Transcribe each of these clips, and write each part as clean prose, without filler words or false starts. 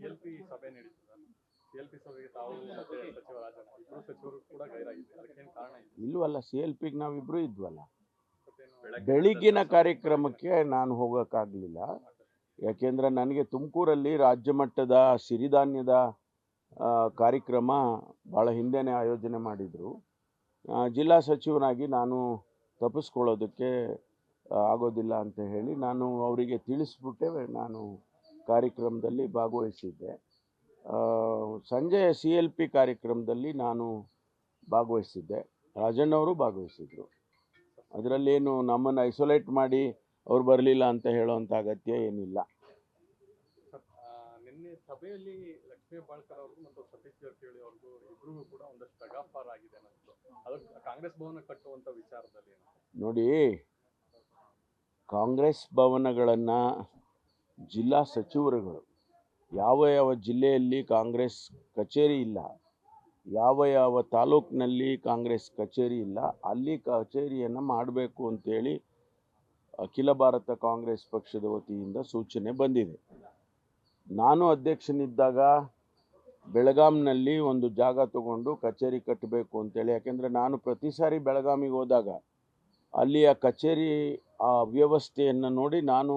CLP ಸಭೆ ನಡೀತು sir. CLP ಸಭೆಗೆ ತಾವು ಮತ್ತೆ ಸಚಿವ ರಾಜಣ್ಣ ಇಬ್ಬರು ಸಚಿವರು ಕೂಡ ಗೈರಾಗಿದ್ದಾರೆ. ಅದಕ್ಕೇನು ಕಾರಣ ಇದೆ? ಇಲ್ವಲ್ಲ, CLPಗೆ ನಾವಿಬ್ರು ಇದ್ವಲ್ಲ. ಮತ್ತೇನು ಬೆಳಿಗ್ಗಿನ ಕಾರ್ಯಕ್ರಮಕ್ಕೆ ನಾನು ಹೋಗೋಕ್ಕಾಗಲಿಲ್ಲ. ಯಾಕೆಂದರೆ ನನಗೆ ತುಮಕೂರಲ್ಲಿ ರಾಜ್ಯ ಮಟ್ಟದ ಸಿರಿಧಾನ್ಯದ ಕಾರ್ಯಕ್ರಮ ಭಾಳ ಹಿಂದೆನೇ ಆಯೋಜನೆ ಮಾಡಿದರು. ಜಿಲ್ಲಾ ಸಚಿವನಾಗಿ ನಾನು ತಪ್ಪಿಸ್ಕೊಳ್ಳೋದಕ್ಕೆ ಆಗೋದಿಲ್ಲ ಅಂತ ಹೇಳಿ ನಾನು ಅವರಿಗೆ ತಿಳಿಸ್ಬಿಟ್ಟೆ ನಾನು ಕಾರ್ಯಕ್ರಮದಲ್ಲಿ ಭಾಗವಹಿಸಿದ್ದೆ. ಸಂಜೆ CLP ಕಾರ್ಯಕ್ರಮದಲ್ಲಿ ನಾನು ಭಾಗವಹಿಸಿದ್ದೆ, ರಾಜಣ್ಣವರು ಭಾಗವಹಿಸಿದರು. ಅದರಲ್ಲೇನು ನಮ್ಮನ್ನು ಐಸೋಲೇಟ್ ಮಾಡಿ ಅವ್ರು ಬರಲಿಲ್ಲ ಅಂತ ಹೇಳೋವಂಥ ಅಗತ್ಯ ಏನಿಲ್ಲ. ನಿನ್ನೆ ಸಭೆಯಲ್ಲಿ ಲಕ್ಷ್ಮೀ ಹೆಬ್ಬಾಳ್ಕರ್ ಅವರು ಮತ್ತು ಸತೀಶ್ ಜಾರಕಿಹೊಳಿ ಅವ್ರಿಗೂ ಇಬ್ಬರಿಗೂ ಕೂಡ ಒಂದಷ್ಟು ತಗಾಫಾರ ಆಗಿದೆ ಅನ್ನಿಸ್ತು. ಅದಕ್ಕೆ ಕಾಂಗ್ರೆಸ್ ಭವನ ಕಟ್ಟುವಂಥ ವಿಚಾರದಲ್ಲಿ ನೋಡಿ, ಕಾಂಗ್ರೆಸ್ ಭವನಗಳನ್ನು ಜಿಲ್ಲಾ ಸಚಿವರುಗಳು ಯಾವ ಯಾವ ಜಿಲ್ಲೆಯಲ್ಲಿ ಕಾಂಗ್ರೆಸ್ ಕಚೇರಿ ಇಲ್ಲ, ಯಾವ ಯಾವ ತಾಲೂಕಿನಲ್ಲಿ ಕಾಂಗ್ರೆಸ್ ಕಚೇರಿ ಇಲ್ಲ, ಅಲ್ಲಿ ಕಚೇರಿಯನ್ನು ಮಾಡಬೇಕು ಅಂತೇಳಿ ಅಖಿಲ ಭಾರತ ಕಾಂಗ್ರೆಸ್ ಪಕ್ಷದ ವತಿಯಿಂದ ಸೂಚನೆ ಬಂದಿದೆ. ನಾನು ಅಧ್ಯಕ್ಷನಿದ್ದಾಗ ಬೆಳಗಾಂನಲ್ಲಿ ಒಂದು ಜಾಗ ತಗೊಂಡು ಕಚೇರಿ ಕಟ್ಟಬೇಕು ಅಂತೇಳಿ, ಯಾಕೆಂದರೆ ನಾನು ಪ್ರತಿ ಸಾರಿ ಬೆಳಗಾಮಿಗೆ ಹೋದಾಗ ಅಲ್ಲಿಯ ಕಚೇರಿ ಆ ವ್ಯವಸ್ಥೆಯನ್ನು ನೋಡಿ ನಾನು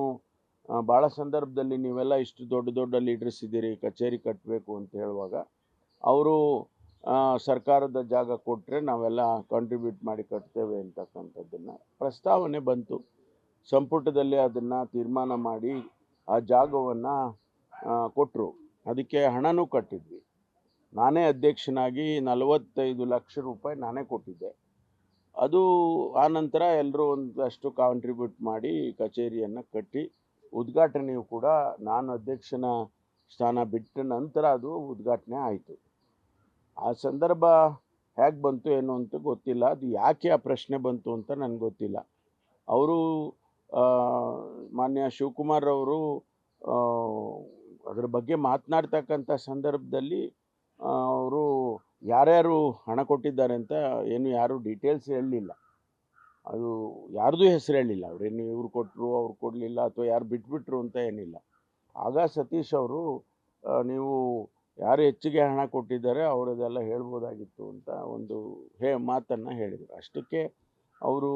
ಭಾಳ ಸಂದರ್ಭದಲ್ಲಿ ನೀವೆಲ್ಲ ಇಷ್ಟು ದೊಡ್ಡ ದೊಡ್ಡ ಲೀಡರ್ಸ್ ಇದ್ದೀರಿ, ಕಚೇರಿ ಕಟ್ಟಬೇಕು ಅಂತ ಹೇಳುವಾಗ ಅವರು ಸರ್ಕಾರದ ಜಾಗ ಕೊಟ್ಟರೆ ನಾವೆಲ್ಲ ಕಾಂಟ್ರಿಬ್ಯೂಟ್ ಮಾಡಿ ಕಟ್ತೇವೆ ಅಂತಕ್ಕಂಥದ್ದನ್ನು ಪ್ರಸ್ತಾವನೆ ಬಂತು. ಸಂಪುಟದಲ್ಲಿ ಅದನ್ನು ತೀರ್ಮಾನ ಮಾಡಿ ಆ ಜಾಗವನ್ನು ಕೊಟ್ಟರು. ಅದಕ್ಕೆ ಹಣನೂ ಕಟ್ಟಿದ್ವಿ. ನಾನೇ ಅಧ್ಯಕ್ಷನಾಗಿ 45 ಲಕ್ಷ ರೂಪಾಯಿ ನಾನೇ ಕೊಟ್ಟಿದ್ದೆ. ಅದು ಆನಂತರ ಎಲ್ಲರೂ ಒಂದಷ್ಟು ಕಾಂಟ್ರಿಬ್ಯೂಟ್ ಮಾಡಿ ಕಚೇರಿಯನ್ನು ಕಟ್ಟಿ ಉದ್ಘಾಟನೆಯು ಕೂಡ ನಾನು ಅಧ್ಯಕ್ಷನ ಸ್ಥಾನ ಬಿಟ್ಟ ನಂತರ ಅದು ಉದ್ಘಾಟನೆ ಆಯಿತು. ಆ ಸಂದರ್ಭ ಹೇಗೆ ಬಂತು ಏನು ಅಂತ ಗೊತ್ತಿಲ್ಲ. ಅದು ಯಾಕೆ ಆ ಪ್ರಶ್ನೆ ಬಂತು ಅಂತ ನನಗೆ ಗೊತ್ತಿಲ್ಲ. ಅವರು ಮಾನ್ಯ ಶಿವಕುಮಾರ್ ಅವರು ಅದರ ಬಗ್ಗೆ ಮಾತನಾಡ್ತಕ್ಕಂಥ ಸಂದರ್ಭದಲ್ಲಿ ಅವರು ಯಾರ್ಯಾರು ಹಣ ಕೊಟ್ಟಿದ್ದಾರೆ ಅಂತ ಏನು ಯಾರು ಡೀಟೇಲ್ಸ್ ಹೇಳಲಿಲ್ಲ. ಅದು ಯಾರ್ದು ಹೆಸರು ಹೇಳಿಲ್ಲ. ಅವರೇನು ಇವ್ರು ಕೊಟ್ಟರು ಅವ್ರು ಕೊಡಲಿಲ್ಲ ಅಥವಾ ಯಾರು ಬಿಟ್ಬಿಟ್ರು ಅಂತ ಏನಿಲ್ಲ. ಆಗ ಸತೀಶ್ ಅವರು ನೀವು ಯಾರು ಹೆಚ್ಚಿಗೆ ಹಣ ಕೊಟ್ಟಿದ್ದಾರೆ ಅವರದೆಲ್ಲ ಹೇಳ್ಬೋದಾಗಿತ್ತು ಅಂತ ಒಂದು ಮಾತನ್ನು ಹೇಳಿದರು. ಅಷ್ಟಕ್ಕೆ ಅವರು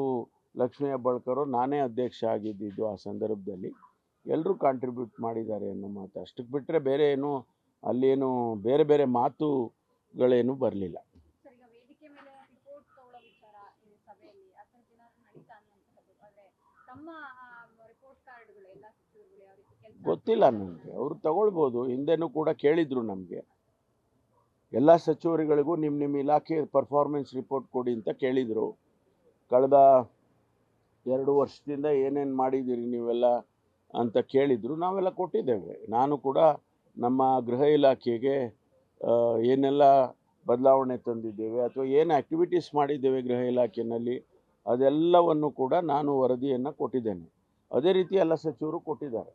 ಲಕ್ಷ್ಮೀ ಹೆಬ್ಬಾಳ್ಕರ್ ನಾನೇ ಅಧ್ಯಕ್ಷ ಆಗಿದ್ದಿದ್ದು ಆ ಸಂದರ್ಭದಲ್ಲಿ ಎಲ್ಲರೂ ಕಾಂಟ್ರಿಬ್ಯೂಟ್ ಮಾಡಿದ್ದಾರೆ ಅನ್ನೋ ಮಾತು. ಅಷ್ಟಕ್ಕೆ ಬಿಟ್ಟರೆ ಬೇರೆ ಏನು ಅಲ್ಲೇನು ಬೇರೆ ಬೇರೆ ಮಾತುಗಳೇನು ಬರಲಿಲ್ಲ. ಗೊತ್ತಿಲ್ಲ ನನಗೆ, ಅವರು ತಗೊಳ್ಬೋದು. ಹಿಂದೆನೂ ಕೂಡ ಕೇಳಿದರು ನಮಗೆ, ಎಲ್ಲ ಸಚಿವರುಗಳಿಗೂ ನಿಮ್ಮ ಇಲಾಖೆ ಪರ್ಫಾರ್ಮೆನ್ಸ್ ರಿಪೋರ್ಟ್ ಕೊಡಿ ಅಂತ ಕೇಳಿದರು. ಕಳೆದ 2 ವರ್ಷದಿಂದ ಏನೇನು ಮಾಡಿದ್ದೀರಿ ನೀವೆಲ್ಲ ಅಂತ ಕೇಳಿದರು. ನಾವೆಲ್ಲ ಕೊಟ್ಟಿದ್ದೇವೆ. ನಾನು ಕೂಡ ನಮ್ಮ ಗೃಹ ಇಲಾಖೆಗೆ ಏನೆಲ್ಲ ಬದಲಾವಣೆ ತಂದಿದ್ದೇವೆ ಅಥವಾ ಏನು ಆ್ಯಕ್ಟಿವಿಟೀಸ್ ಮಾಡಿದ್ದೇವೆ ಗೃಹ ಇಲಾಖೆಯಲ್ಲಿ ಅದೆಲ್ಲವನ್ನು ಕೂಡ ನಾನು ವರದಿಯನ್ನು ಕೊಟ್ಟಿದ್ದೇನೆ. ಅದೇ ರೀತಿ ಎಲ್ಲ ಸಚಿವರು ಕೊಟ್ಟಿದ್ದಾರೆ.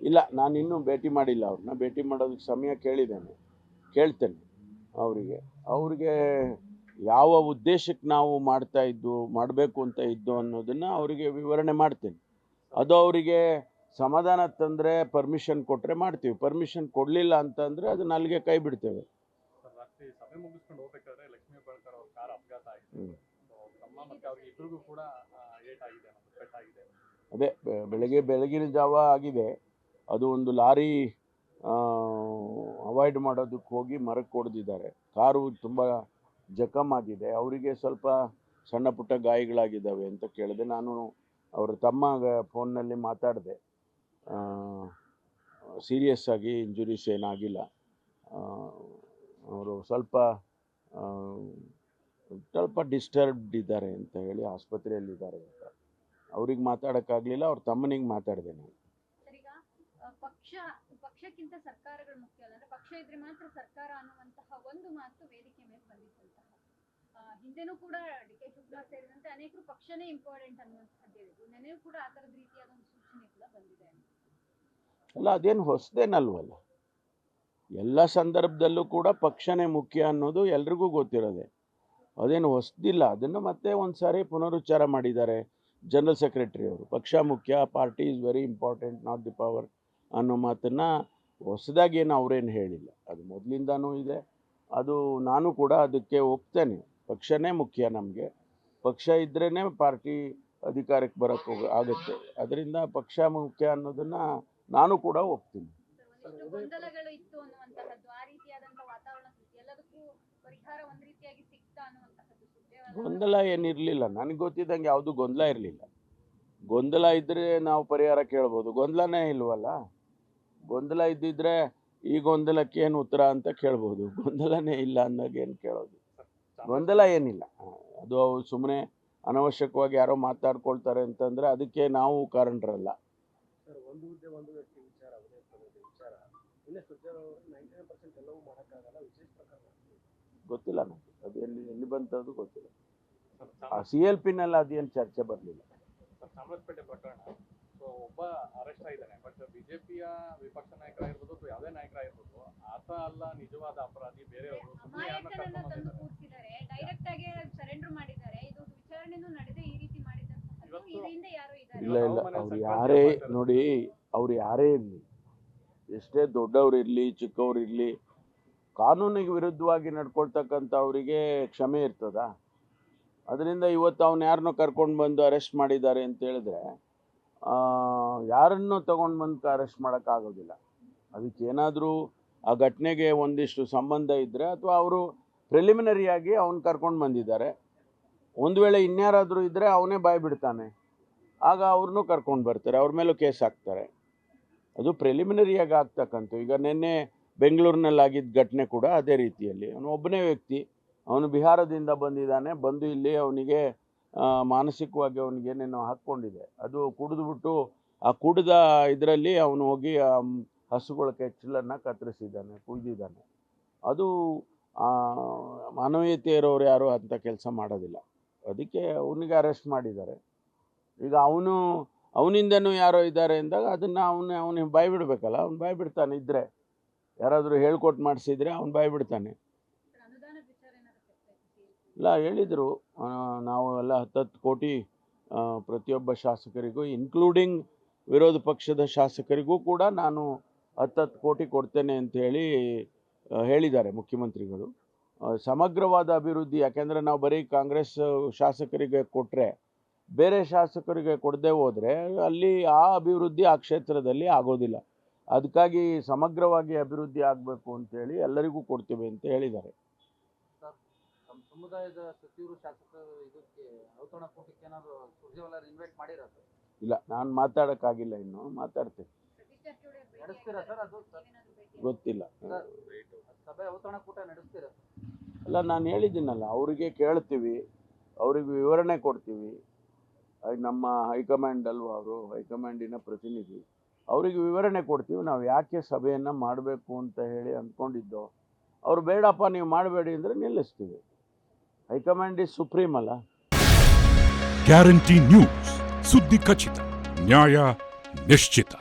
ಇಲ್ಲ, ನಾನು ಇನ್ನೂ ಭೇಟಿ ಮಾಡಿಲ್ಲ ಅವ್ರನ್ನ. ಭೇಟಿ ಮಾಡೋದಕ್ಕೆ ಸಮಯ ಕೇಳ್ತೇನೆ ಅವರಿಗೆ ಯಾವ ಉದ್ದೇಶಕ್ಕೆ ನಾವು ಮಾಡಬೇಕು ಅಂತ ಇದ್ದು ಅನ್ನೋದನ್ನು ಅವರಿಗೆ ವಿವರಣೆ ಮಾಡ್ತೇನೆ. ಅದು ಅವರಿಗೆ ಸಮಾಧಾನ ತಂದರೆ ಪರ್ಮಿಷನ್ ಕೊಟ್ಟರೆ ಮಾಡ್ತೀವಿ, ಪರ್ಮಿಷನ್ ಕೊಡಲಿಲ್ಲ ಅಂತಂದರೆ ಅದನ್ನ ಅಲ್ಲಿಗೆ ಕೈ ಬಿಡ್ತೇವೆ. ಸಭೆ ಮುಗಿಸ್ಕೊಂಡು ಹೋಗ್ಬೇಕಾದ್ರೆ ಲಕ್ಷ್ಮೀ ಹೆಬ್ಬಾಳ್ಕರ್ ಅವ್ರ ಕಾರ್ ಅಪಘಾತ ಆಗಿದೆ. ಮತ್ತೆ ಅವ್ರಿಗೆ ಇಬ್ಬರಿಗೂ ಕೂಡ ಏಟಾಗಿದೆ, ಪೆಟ್ಟಾಗಿದೆ. ಅದೇ ಬೆಳಗಿನ ಜಾವ ಆಗಿದೆ. ಅದು ಒಂದು ಲಾರಿ ಅವಾಯ್ಡ್ ಮಾಡೋದಕ್ಕೆ ಹೋಗಿ ಮರಕ್ಕೆ ಹೊಡೆದಿದ್ದಾರೆ. ಕಾರು ತುಂಬ ಜಖಮ್ ಆಗಿದೆ. ಅವರಿಗೆ ಸ್ವಲ್ಪ ಸಣ್ಣ ಪುಟ್ಟ ಗಾಯಗಳಾಗಿದ್ದಾವೆ ಅಂತ ಕೇಳಿದೆ. ನಾನು ಅವರ ತಮ್ಮ ಫೋನ್ನಲ್ಲಿ ಮಾತಾಡಿದೆ. ಸೀರಿಯಸ್ ಆಗಿ ಇಂಜುರೀಸ್ ಏನಾಗಿಲ್ಲ. ಅವರು ಸ್ವಲ್ಪ ಡಿಸ್ಟರ್ಬ್ಡ್ ಇದ್ದಾರೆ ಅಂತ ಹೇಳಿ ಆಸ್ಪತ್ರೆಯಲ್ಲಿದ್ದಾರೆ ಅಂತ. ಅವ್ರಿಗೆ ಮಾತಾಡೋಕ್ಕಾಗಲಿಲ್ಲ. ಅವ್ರ ತಮ್ಮನಿಗೆ ಮಾತಾಡಿದೆ ನಾನು. ಪಕ್ಷಕ್ಕಿಂತ ಸರ್ಕಾರಗಳು ಮುಖ್ಯ ಅಲ್ಲ, ಪಕ್ಷ ಇದ್ರೆ ಮಾತ್ರ ಸರ್ಕಾರ ಅನ್ನುವಂತಹ ಒಂದು ಮಾತು ವೇದಿಕೆ ಮೇಲೆ ಬಂದಿದ್ದಂತಹ. ಹಿಂದೆನೂ ಕೂಡ ಡಿ.ಕೆ. ಶಿವಕುಮಾರ್ ಸೇರಿದಂತೆ ಅನೇಕರು ಪಕ್ಷನೇ ಇಂಪಾರ್ಟೆಂಟ್ ಅನ್ನುವಂಥದ್ದು ಹೇಳಿದ್ರು. ನೆನೆಯೂ ಕೂಡ ಆ ಥರದ ರೀತಿಯಾದ ಒಂದು ಸೂಚನೆ ಕೂಡ ಬಂದಿದೆ. ಅಲ್ಲ, ಅದೇನು ಹೊಸದೇನಲ್ವಲ್ಲ. ಎಲ್ಲ ಸಂದರ್ಭದಲ್ಲೂ ಕೂಡ ಪಕ್ಷನೇ ಮುಖ್ಯ ಅನ್ನೋದು ಎಲ್ರಿಗೂ ಗೊತ್ತಿರೋದೆ. ಅದೇನು ಹೊಸದಿಲ್ಲ. ಅದನ್ನು ಮತ್ತೆ ಒಂದು ಸಾರಿ ಪುನರುಚ್ಚಾರ ಮಾಡಿದ್ದಾರೆ. ಜನರಲ್ ಸೆಕ್ರೆಟರಿ ಅವರು. ಪಕ್ಷ ಮುಖ್ಯ, party is very important, not the power ಅನ್ನೋ ಮಾತನ್ನು ಹೊಸದಾಗಿ ಏನು ಅವರೇನು ಹೇಳಿಲ್ಲ. ಅದು ಮೊದಲಿಂದನೂ ಇದೆ. ಅದು ನಾನು ಕೂಡ ಅದಕ್ಕೆ ಒಪ್ತೇನೆ. ಪಕ್ಷನೇ ಮುಖ್ಯ ನಮಗೆ. ಪಕ್ಷ ಇದ್ರೇ ಪಾರ್ಟಿ ಅಧಿಕಾರಕ್ಕೆ ಬರೋಕ್ಕೆ ಆಗುತ್ತೆ. ಅದರಿಂದ ಪಕ್ಷ ಮುಖ್ಯ ಅನ್ನೋದನ್ನು ನಾನು ಕೂಡ ಒಪ್ತೀನಿ. ಒಂದಿಷ್ಟು ಗೊಂದಲಗಳು ಇತ್ತು ಅನ್ನುವಂತಹದ್ದು, ಆ ರೀತಿಯಾದಂತಹ ವಾತಾವರಣ ಸೃಷ್ಟಿ, ಎಲ್ಲದಕ್ಕೂ ಪರಿಹಾರ ಒಂದ್ ರೀತಿಯಾಗಿ ಸಿಗ್ತಾ ಅನ್ನುವಂತಹದ್ದು ಸುದ್ದಿವಾದ ಗೊಂದಲ ಏನಿರಲಿಲ್ಲ. ನನಗೆ ಗೊತ್ತಿದ್ದಂಗೆ ಯಾವುದು ಗೊಂದಲ ಇರಲಿಲ್ಲ. ಗೊಂದಲ ಇದ್ದರೆ ನಾವು ಪರಿಹಾರ ಕೇಳ್ಬೋದು. ಗೊಂದಲನೇ ಇಲ್ವಲ್ಲ. ಗೊಂದಲ ಇದ್ದಿದ್ರೆ ಈ ಗೊಂದಲಕ್ಕೆ ಏನು ಉತ್ತರ ಅಂತ ಕೇಳ್ಬೋದು. ಗೊಂದಲನೇ ಇಲ್ಲ ಅಂದಾಗೇನು ಕೇಳೋದು. ಗೊಂದಲ ಏನಿಲ್ಲ. ಅದು ಅವ್ರು ಸುಮ್ಮನೆ ಅನವಶ್ಯಕವಾಗಿ ಯಾರೋ ಮಾತಾಡ್ಕೊಳ್ತಾರೆ ಅಂತಂದರೆ ಅದಕ್ಕೆ ನಾವು ಕಾರಣರಲ್ಲ. ಸರ್, ಒಂದು ಹುದ್ದೆ ಒಂದು ವ್ಯಕ್ತಿ ವಿಚಾರ, ವಿಚಾರ ಇನ್ನೇ ಸುಜ್ಜರ್ 99% ಎಲ್ಲವೂ ಮಾಡೋಕ್ಕಾಗಲ್ಲ, ವಿಶೇಷ ಪ್ರಕರಣ ಗೊತ್ತಿಲ್ಲ ನನಗೆ. ಅದು ಎಲ್ಲಿ ಬಂತದ್ದು ಗೊತ್ತಿಲ್ಲ. ಆ CLP-ನಲ್ಲಿ ಅದೇನು ಚರ್ಚೆ ಬರಲಿಲ್ಲ. ಚಾಮರಾಜಪೇಟೆ ಪ್ರಕರಣ, ಸೊ ಒಬ್ಬ ಅರೆಸ್ಟ್ ಆಗಿದ್ದಾನೆ. ಬಟ್ ಬಿಜೆಪಿಯ ವಿಪಕ್ಷ ನಾಯಕರಾಗಿರ್ಬೋದು ಅಥವಾ ಯಾವುದೇ ನಾಯಕರಾಗಿರ್ಬೋದು, ಆತ ಅಲ್ಲ ನಿಜವಾದ ಅಪರಾಧಿ, ಬೇರೆಯವರು ಸುಮ್ಮನೆ ಯಾರನ್ನ ಅಮಾಯಕನನ್ನ ಕರ್ಕೊಂಡು ತಂದು ಬಂದಿದ್ದಾರೆ. ಕೂರಿಸಿದ್ದಾರೆ, ಡೈರೆಕ್ಟ್ ಆಗಿ ಸರೆಂಡರ್ ಮಾಡಿದ್ದಾರೆ. ಇದು ವಿಚಾರಣೆನೂ ನಡೆದೇ ಈ ರೀತಿ ಮಾಡಿದಂತಹದ್ದು ಇದರಿಂದ ಯಾರು ಇದ್ದಾರೆ? ಇಲ್ಲ ಅವ್ರು ಯಾರೇ ನೋಡಿ, ಅವ್ರು ಯಾರೇ ಇರಲಿ, ಎಷ್ಟೇ ದೊಡ್ಡವ್ರು ಇರಲಿ ಚಿಕ್ಕವ್ರು ಇರಲಿ, ಕಾನೂನಿಗೆ ವಿರುದ್ಧವಾಗಿ ನಡ್ಕೊಳ್ತಕ್ಕಂಥವರಿಗೆ ಕ್ಷಮೆ ಇರ್ತದಾ? ಅದರಿಂದ ಇವತ್ತು ಅವ್ನು ಯಾರನ್ನೋ ಕರ್ಕೊಂಡು ಬಂದು ಅರೆಸ್ಟ್ ಮಾಡಿದ್ದಾರೆ ಅಂತ ಹೇಳಿದ್ರೆ ಯಾರನ್ನೂ ತೊಗೊಂಡು ಬಂದು ಅರೆಸ್ಟ್ ಮಾಡೋಕ್ಕಾಗೋದಿಲ್ಲ. ಅದಕ್ಕೇನಾದರೂ ಆ ಘಟನೆಗೆ ಒಂದಿಷ್ಟು ಸಂಬಂಧ ಇದ್ದರೆ, ಅಥವಾ ಅವರು ಪ್ರಿಲಿಮಿನರಿಯಾಗಿ ಅವ್ನು ಕರ್ಕೊಂಡು ಬಂದಿದ್ದಾರೆ, ಒಂದು ವೇಳೆ ಇನ್ಯಾರಾದರೂ ಇದ್ದರೆ ಅವನೇ ಬಾಯಿ ಬಿಡ್ತಾನೆ, ಆಗ ಅವ್ರನ್ನೂ ಕರ್ಕೊಂಡು ಬರ್ತಾರೆ, ಅವ್ರ ಮೇಲೂ ಕೇಸ್ ಹಾಕ್ತಾರೆ. ಅದು ಪ್ರಿಲಿಮಿನರಿಯಾಗಿ ಆಗ್ತಕ್ಕಂಥ. ಈಗ ನಿನ್ನೆ ಬೆಂಗಳೂರಿನಲ್ಲಿ ಆಗಿದ್ದ ಘಟನೆ ಕೂಡ ಅದೇ ರೀತಿಯಲ್ಲಿ. ಅವನು ಒಬ್ಬನೇ ವ್ಯಕ್ತಿ, ಅವನು ಬಿಹಾರದಿಂದ ಬಂದಿದ್ದಾನೆ. ಬಂದು ಇಲ್ಲಿ ಅವನಿಗೆ ಮಾನಸಿಕವಾಗಿ ಅವನಿಗೆ ಏನೇನೋ ಹಾಕ್ಕೊಂಡಿದೆ. ಅದು ಕುಡಿದ್ಬಿಟ್ಟು ಆ ಕುಡಿದ ಇದರಲ್ಲಿ ಅವನು ಹೋಗಿ ಹಸುಗಳ ಕೆಚ್ಚಲನ್ನು ಕತ್ತರಿಸಿದ್ದಾನೆ, ಕುಯ್ದಿದ್ದಾನೆ. ಅದು ಮಾನವೀಯತೆ ಇರೋರು ಯಾರು ಅಂಥ ಕೆಲಸ ಮಾಡೋದಿಲ್ಲ. ಅದಕ್ಕೆ ಅವನಿಗೆ ಅರೆಸ್ಟ್ ಮಾಡಿದ್ದಾರೆ. ಈಗ ಅವನಿಂದನೂ ಯಾರೋ ಇದ್ದಾರೆ ಅಂದಾಗ ಅದನ್ನು ಅವನಿಗೆ ಬಾಯಿ ಬಿಡಬೇಕಲ್ಲ. ಅವ್ನು ಬಾಯಿ ಬಿಡ್ತಾನೆ. ಇದ್ದರೆ ಯಾರಾದರೂ ಹೇಳ್ಕೊಟ್ಟು ಮಾಡಿಸಿದರೆ ಅವ್ನು ಬಾಯಿ ಬಿಡ್ತಾನೆ. ಇಲ್ಲ, ಹೇಳಿದರು ನಾವು ಎಲ್ಲ 10 ಕೋಟಿ ಪ್ರತಿಯೊಬ್ಬ ಶಾಸಕರಿಗೂ, ಇನ್ಕ್ಲೂಡಿಂಗ್ ವಿರೋಧ ಪಕ್ಷದ ಶಾಸಕರಿಗೂ ಕೂಡ ನಾನು 10 ಕೋಟಿ ಕೊಡ್ತೇನೆ ಅಂತ ಹೇಳಿದ್ದಾರೆ ಮುಖ್ಯಮಂತ್ರಿಗಳು. ಸಮಗ್ರವಾದ ಅಭಿವೃದ್ಧಿ, ಯಾಕೆಂದರೆ ನಾವು ಬರೀ ಕಾಂಗ್ರೆಸ್ ಶಾಸಕರಿಗೆ ಕೊಟ್ಟರೆ ಬೇರೆ ಶಾಸಕರಿಗೆ ಕೊಡದೆ ಹೋದರೆ ಅಲ್ಲಿ ಆ ಅಭಿವೃದ್ಧಿ ಆ ಕ್ಷೇತ್ರದಲ್ಲಿ ಆಗೋದಿಲ್ಲ. ಅದಕ್ಕಾಗಿ ಸಮಗ್ರವಾಗಿ ಅಭಿವೃದ್ಧಿ ಆಗಬೇಕು ಅಂತೇಳಿ ಎಲ್ಲರಿಗೂ ಕೊಡ್ತೀವಿ ಅಂತ ಹೇಳಿದ್ದಾರೆ. ಸಮುದಾಯದ ಸಚಿವರು ಶಾಸಕರು ಇದಕ್ಕೆ ಔತಣಕೂಟಕ್ಕೆ ಏನಾದರೂ ಸುರ್ಜೇವಾಲ ಇನ್ವೈಟ್ ಮಾಡಿರೋದು? ಇಲ್ಲ, ನಾನು ಮಾತಾಡೋಕ್ಕಾಗಿಲ್ಲ, ಇನ್ನು ಮಾತಾಡ್ತೀನಿ. ನಡೆಸ್ತೀರಾ ಸರ್? ಅದು ಗೊತ್ತಿಲ್ಲ. ಸಭೆ ಔತಣಕೂಟ ನಡೆಸ್ತೀರಾ? ಅಲ್ಲ, ನಾನು ಹೇಳಿದ್ದೀನಲ್ಲ, ಅವರಿಗೆ ಕೇಳ್ತೀವಿ, ಅವ್ರಿಗೆ ವಿವರಣೆ ಕೊಡ್ತೀವಿ. ನಮ್ಮ ಹೈಕಮಾಂಡ್ ಅಲ್ವಾ, ಅವರು ಹೈಕಮಾಂಡಿನ ಪ್ರತಿನಿಧಿ, ಅವರಿಗೆ ವಿವರಣೆ ಕೊಡ್ತೀವಿ. ನಾವು ಯಾಕೆ ಸಭೆಯನ್ನು ಮಾಡಬೇಕು ಅಂತ ಹೇಳಿ ಅಂದ್ಕೊಂಡಿದ್ದೋ, ಅವರು ಬೇಡಪ್ಪ ನೀವು ಮಾಡಬೇಡಿ ಅಂದರೆ ನಿಲ್ಲಿಸ್ತೀವಿ. ಹೈಕಮಾಂಡ್ ಇಸ್ ಸುಪ್ರೀಂ ಅಲ್ಲ. ಗ್ಯಾರಂಟಿ ನ್ಯೂಸ್, ಸುದ್ದಿ ಖಚಿತ, ನ್ಯಾಯ ನಿಶ್ಚಿತ.